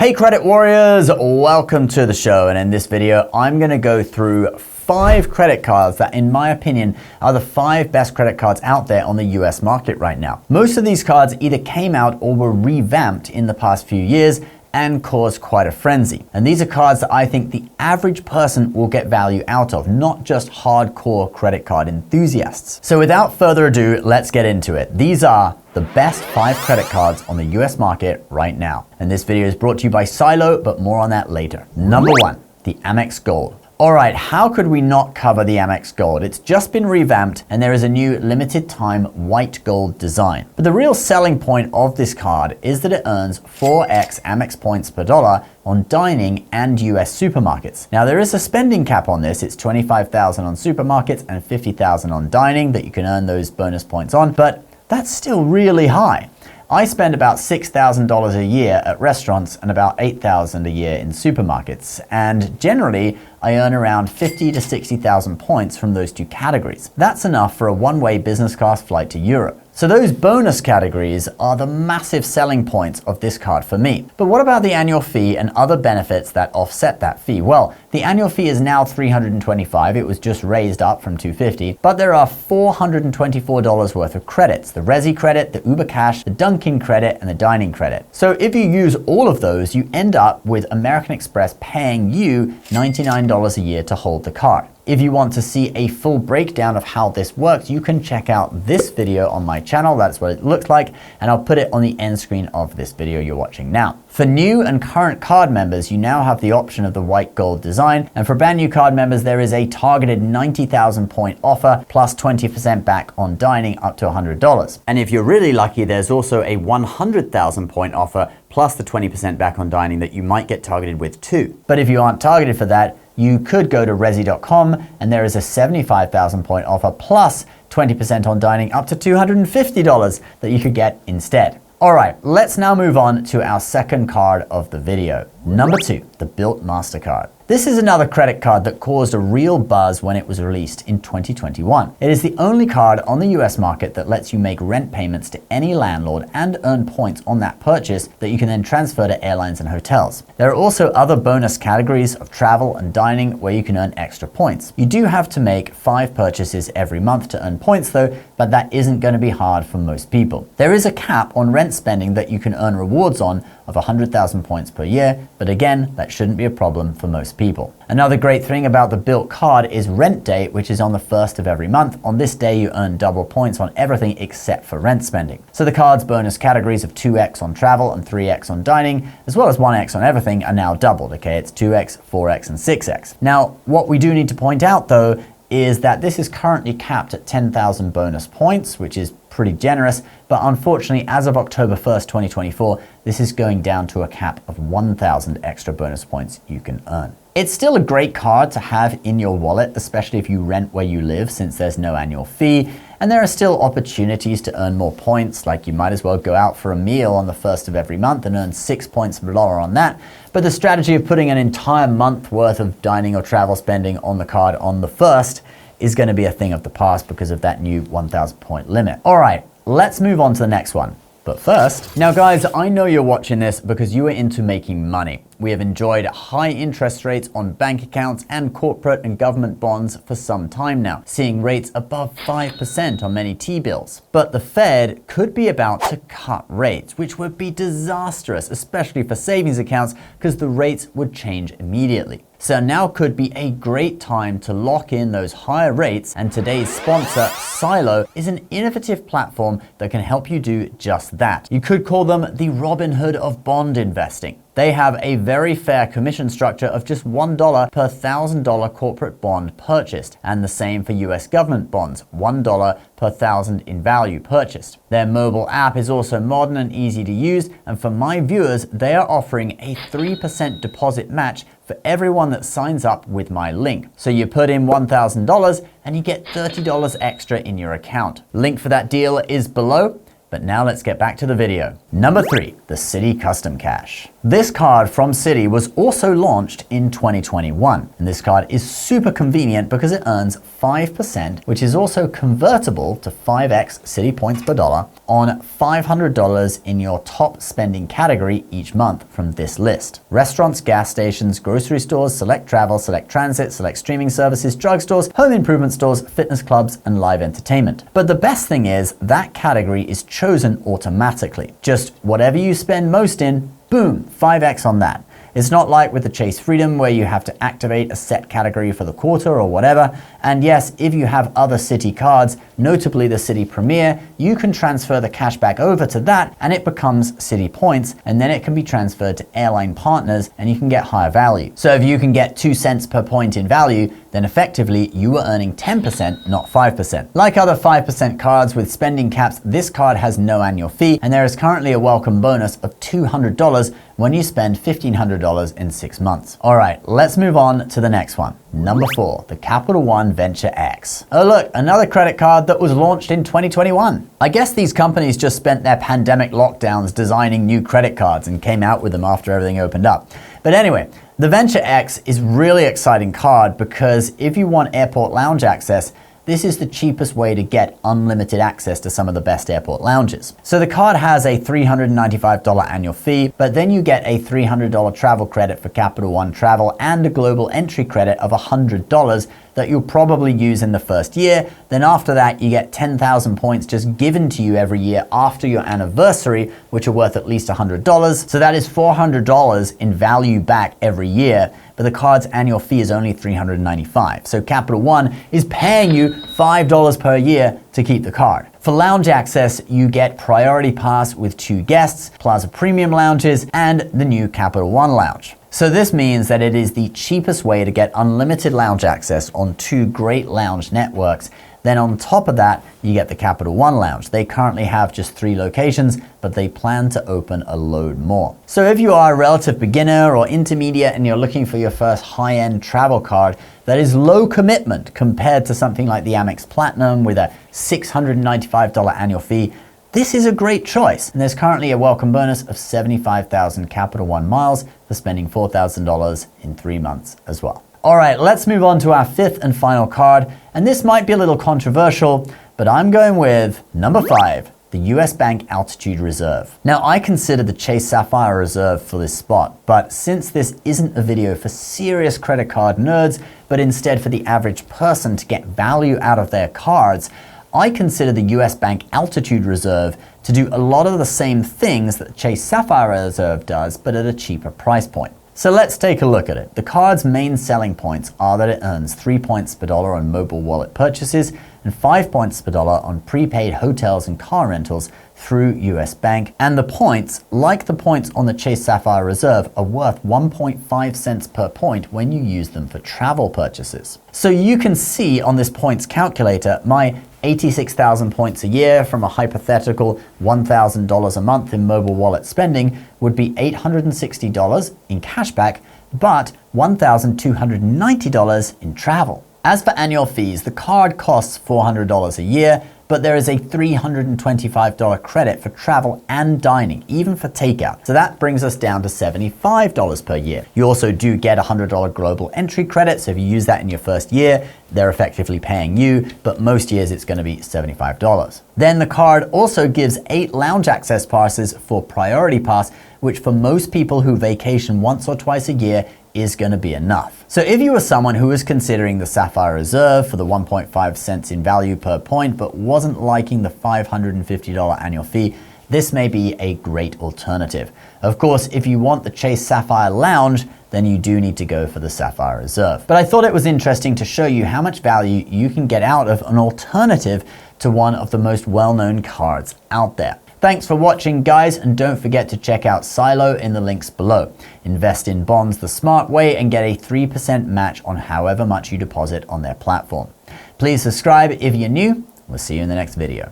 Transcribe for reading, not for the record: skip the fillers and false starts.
Hey credit warriors, welcome to the show, and in this video I'm going to go through 5 credit cards that in my opinion are the 5 best credit cards out there on the US market right now. Most of these cards either came out or were revamped in the past few years and caused quite a frenzy. And these are cards that I think the average person will get value out of, not just hardcore credit card enthusiasts. So without further ado, let's get into it. These are the best 5 credit cards on the US market right now. And this video is brought to you by Silo, but more on that later. Number 1, the Amex Gold. Alright, how could we not cover the Amex Gold? It's just been revamped and there is a new limited time white gold design. But the real selling point of this card is that it earns 4x Amex points per dollar on dining and US supermarkets. Now there is a spending cap on this. It's $25,000 on supermarkets and $50,000 on dining that you can earn those bonus points on, but that's still really high. I spend about $6,000 a year at restaurants and about $8,000 a year in supermarkets. And generally, I earn around 50 to 60,000 points from those 2 categories. That's enough for a one-way business class flight to Europe. So those bonus categories are the massive selling points of this card for me. But what about the annual fee and other benefits that offset that fee? Well, the annual fee is now $325. It was just raised up from $250, but there are $424 worth of credits: the Resi credit, the Uber Cash, the Dunkin' credit, and the dining credit. So if you use all of those, you end up with American Express paying you $99 a year to hold the card. If you want to see a full breakdown of how this works, you can check out this video on my channel. That's what it looks like, and I'll put it on the end screen of this video you're watching now. For new and current card members, you now have the option of the white gold design, and for brand new card members, there is a targeted 90,000 point offer plus 20% back on dining up to $100. And if you're really lucky, there's also a 100,000 point offer plus the 20% back on dining that you might get targeted with too. But if you aren't targeted for that, you could go to resi.com and there is a 75,000 point offer plus 20% on dining up to $250 that you could get instead. All right, let's now move on to our second card of the video. Number 2, the Bilt MasterCard. This is another credit card that caused a real buzz when it was released in 2021. It is the only card on the US market that lets you make rent payments to any landlord and earn points on that purchase that you can then transfer to airlines and hotels. There are also other bonus categories of travel and dining where you can earn extra points. You do have to make 5 purchases every month to earn points though, but that isn't going to be hard for most people. There is a cap on rent spending that you can earn rewards on of 100,000 points per year, but again, that shouldn't be a problem for most people. Another great thing about the Bilt card is rent day, which is on the 1st of every month. On this day, you earn double points on everything except for rent spending. So the card's bonus categories of 2x on travel and 3x on dining, as well as 1x on everything, are now doubled. Okay, it's 2x, 4x, and 6x. Now, what we do need to point out though is that this is currently capped at 10,000 bonus points, which is pretty generous, but unfortunately, as of October 1st, 2024, this is going down to a cap of 1,000 extra bonus points you can earn. It's still a great card to have in your wallet, especially if you rent where you live, since there's no annual fee, and there are still opportunities to earn more points, like you might as well go out for a meal on the 1st of every month and earn 6 points per dollar on that. But the strategy of putting an entire month worth of dining or travel spending on the card on the 1st is going to be a thing of the past because of that new 1,000 point limit. All right, let's move on to the next one. But first, now guys, I know you're watching this because you are into making money. We have enjoyed high interest rates on bank accounts and corporate and government bonds for some time now, seeing rates above 5% on many T-bills. But the Fed could be about to cut rates, which would be disastrous, especially for savings accounts, because the rates would change immediately. So now could be a great time to lock in those higher rates, and today's sponsor, Silo, is an innovative platform that can help you do just that. You could call them the Robin Hood of bond investing. They have a very fair commission structure of just $1 per $1,000 corporate bond purchased, and the same for US government bonds, $1 per 1,000 in value purchased. Their mobile app is also modern and easy to use, and for my viewers, they are offering a 3% deposit match for everyone that signs up with my link. So you put in $1,000 and you get $30 extra in your account. Link for that deal is below. But now let's get back to the video. Number 3, the Citi Custom Cash. This card from Citi was also launched in 2021. And this card is super convenient because it earns 5%, which is also convertible to 5x Citi points per dollar on $500 in your top spending category each month from this list. Restaurants, gas stations, grocery stores, select travel, select transit, select streaming services, drugstores, home improvement stores, fitness clubs, and live entertainment. But the best thing is that category is chosen automatically. Just whatever you spend most in, boom, 5x on that. It's not like with the Chase Freedom where you have to activate a set category for the quarter or whatever. And yes, if you have other Citi cards, notably the Citi Premier, you can transfer the cash back over to that and it becomes Citi points, and then it can be transferred to airline partners and you can get higher value. So if you can get 2 cents per point in value, then effectively you are earning 10%, not 5%. Like other 5% cards with spending caps, this card has no annual fee, and there is currently a welcome bonus of $200 when you spend $1,500 in 6 months. All right, let's move on to the next one. Number 4, the Capital One Venture X. Oh look, another credit card that was launched in 2021. I guess these companies just spent their pandemic lockdowns designing new credit cards and came out with them after everything opened up. But anyway, the Venture X is really exciting card because if you want airport lounge access, this is the cheapest way to get unlimited access to some of the best airport lounges. So the card has a $395 annual fee, but then you get a $300 travel credit for Capital One Travel and a global entry credit of $100 that you'll probably use in the first year. Then after that, you get 10,000 points just given to you every year after your anniversary, which are worth at least $100. So that is $400 in value back every year. But the card's annual fee is only $395. So Capital One is paying you $5 per year to keep the card. For lounge access, you get Priority Pass with 2 guests, Plaza Premium lounges, and the new Capital One lounge. So this means that it is the cheapest way to get unlimited lounge access on 2 great lounge networks. Then on top of that, you get the Capital One Lounge. They currently have just 3 locations, but they plan to open a load more. So if you are a relative beginner or intermediate and you're looking for your first high-end travel card that is low commitment compared to something like the Amex Platinum with a $695 annual fee, this is a great choice. And there's currently a welcome bonus of 75,000 Capital One miles for spending $4,000 in 3 months as well. All right, let's move on to our 5th and final card. And this might be a little controversial, but I'm going with number 5, the US Bank Altitude Reserve. Now, I consider the Chase Sapphire Reserve for this spot, but since this isn't a video for serious credit card nerds, but instead for the average person to get value out of their cards, I consider the US Bank Altitude Reserve to do a lot of the same things that the Chase Sapphire Reserve does, but at a cheaper price point. So let's take a look at it. The card's main selling points are that it earns 3 points per dollar on mobile wallet purchases and 5 points per dollar on prepaid hotels and car rentals through US Bank. And the points, like the points on the Chase Sapphire Reserve, are worth 1.5 cents per point when you use them for travel purchases. So you can see on this points calculator, my 86,000 points a year from a hypothetical $1,000 a month in mobile wallet spending would be $860 in cashback, but $1,290 in travel. As for annual fees, the card costs $400 a year, but there is a $325 credit for travel and dining, even for takeout. So that brings us down to $75 per year. You also do get a $100 global entry credit, so if you use that in your first year, they're effectively paying you, but most years it's going to be $75. Then the card also gives 8 lounge access passes for Priority Pass, which for most people who vacation once or twice a year is going to be enough. So if you were someone who was considering the Sapphire Reserve for the 1.5 cents in value per point, but wasn't liking the $550 annual fee, this may be a great alternative. Of course, if you want the Chase Sapphire Lounge, then you do need to go for the Sapphire Reserve. But I thought it was interesting to show you how much value you can get out of an alternative to one of the most well-known cards out there. Thanks for watching, guys, and don't forget to check out Silo in the links below. Invest in bonds the smart way and get a 3% match on however much you deposit on their platform. Please subscribe if you're new. We'll see you in the next video.